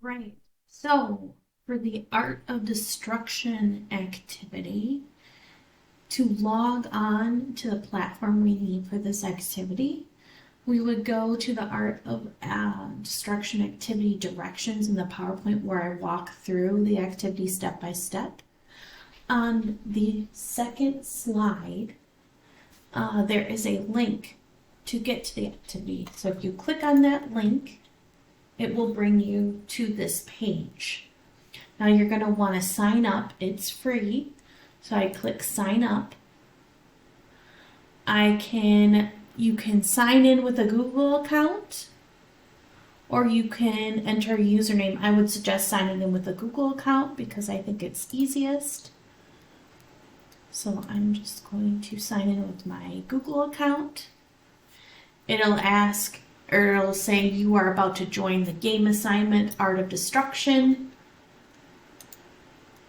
Right. So, for the Art of Destruction activity, to log on to the platform we need for this activity, we would go to the Art of Destruction activity directions in the PowerPoint where I walk through the activity step by step. On the second slide, there is a link to get to the activity. So if you click on that link, it will bring you to this page. Now you're going to want to sign up. It's free. So I click sign up. You can sign in with a Google account, or you can enter a username. I would suggest signing in with a Google account because I think it's easiest. So I'm just going to sign in with my Google account. It'll say you are about to join the game assignment, Art of Destruction.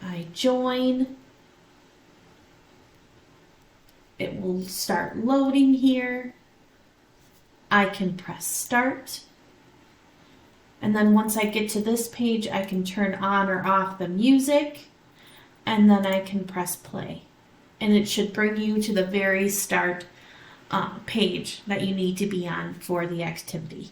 I join. It will start loading here. I can press start. And then once I get to this page, I can turn on or off the music, and then I can press play. And it should bring you to the very start page that you need to be on for the activity.